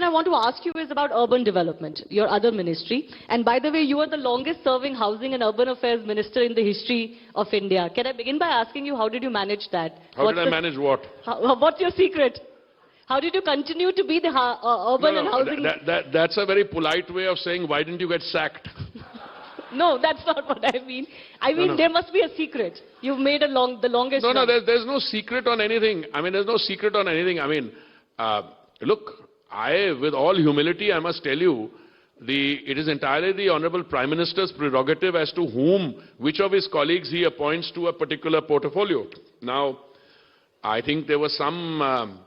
I want to ask you is about urban development, your other ministry. And by the way, you are the longest serving housing and urban affairs minister in the history of India. Can I begin by asking you, how did you manage that? How did I manage what? What's your secret? How did you continue to be the urban and housing? That's a very polite way of saying, why didn't you get sacked? No, that's not what I mean. I mean, there must be a secret. You've made the longest. No, there's no secret on anything. I mean, there's no secret on anything. I mean, look, with all humility, I must tell you, it is entirely the Honorable Prime Minister's prerogative as to which of his colleagues he appoints to a particular portfolio. Now, I think there was some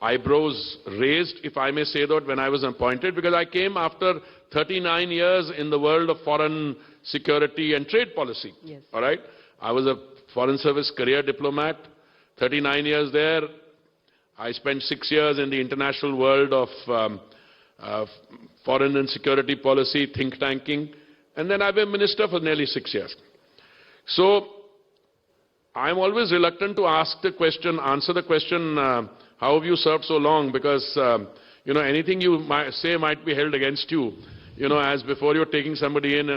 eyebrows raised, if I may say that, when I was appointed, because I came after 39 years in the world of foreign security and trade policy. Yes. All right? I was a Foreign Service career diplomat, 39 years there. I spent 6 years in the international world of foreign and security policy, think tanking, and then I've been minister for nearly 6 years. So, I'm always reluctant to answer the question, how have you served so long? Because, anything you might say might be held against you. As before you're taking somebody in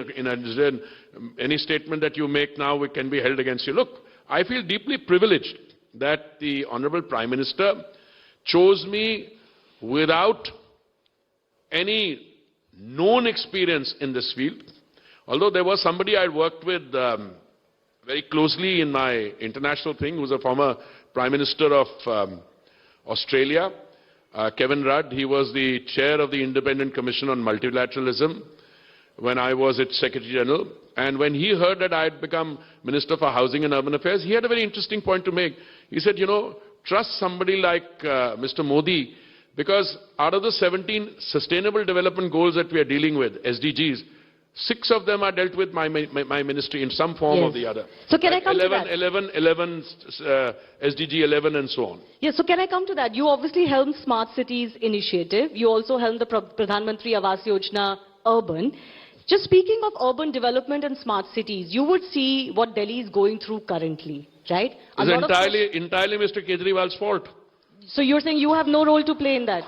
any statement that you make now, it can be held against you. Look, I feel deeply privileged that the Honorable Prime Minister chose me without any known experience in this field. Although there was somebody I worked with very closely in my international thing, who was a former Prime Minister of Australia, Kevin Rudd. He was the chair of the Independent Commission on Multilateralism when I was its Secretary General. And when he heard that I had become Minister for Housing and Urban Affairs, he had a very interesting point to make. He said, trust somebody like Mr. Modi, because out of the 17 Sustainable Development Goals that we are dealing with, SDGs, 6 of them are dealt with my ministry in some form or the other. So can I come to that? 11, SDG 11 and so on. Yes, so can I come to that? You obviously helmed Smart Cities initiative. You also helmed the Pradhan Mantri Awas Yojana Urban. Just speaking of urban development and smart cities, you would see what Delhi is going through currently, right? It's entirely Mr. Kejriwal's fault. So you're saying you have no role to play in that?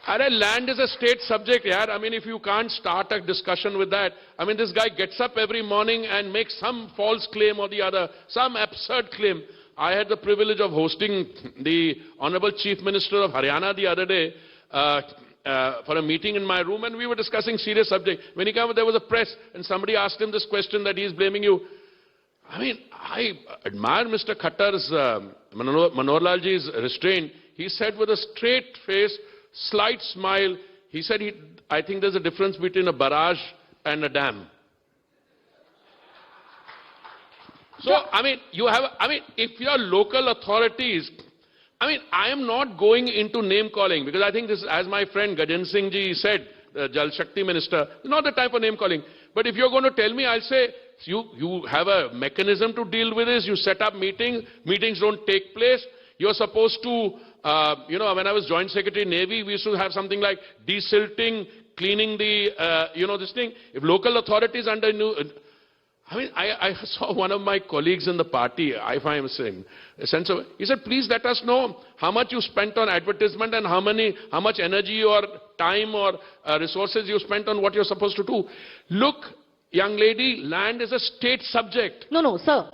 Land is a state subject, yaar. I mean, if you can't start a discussion with that, I mean, this guy gets up every morning and makes some false claim or the other, some absurd claim. I had the privilege of hosting the Honorable Chief Minister of Haryana the other day for a meeting in my room, and we were discussing serious subject. When he came, there was a press, and somebody asked him this question that he's blaming you. I mean, I admire Mr. Khattar's, Manohar Lalji's restraint. He said with a straight face, slight smile, he said, I think there's a difference between a barrage and a dam. So, if your local authorities, I am not going into name calling, because I think this, as my friend Gajan Singh ji said, the Jal Shakti Minister, not the time for name calling. But if you're going to tell me, I'll say, you have a mechanism to deal with this, you set up meetings don't take place, you're supposed to, when I was Joint Secretary Navy, we used to have something like desilting, cleaning the, this thing. If local authorities under new... I saw one of my colleagues in the party, I find saying, a sense of, he said, please let us know how much you spent on advertisement and how much energy or time or resources you spent on what you're supposed to do. Look, young lady, land is a state subject. No, sir.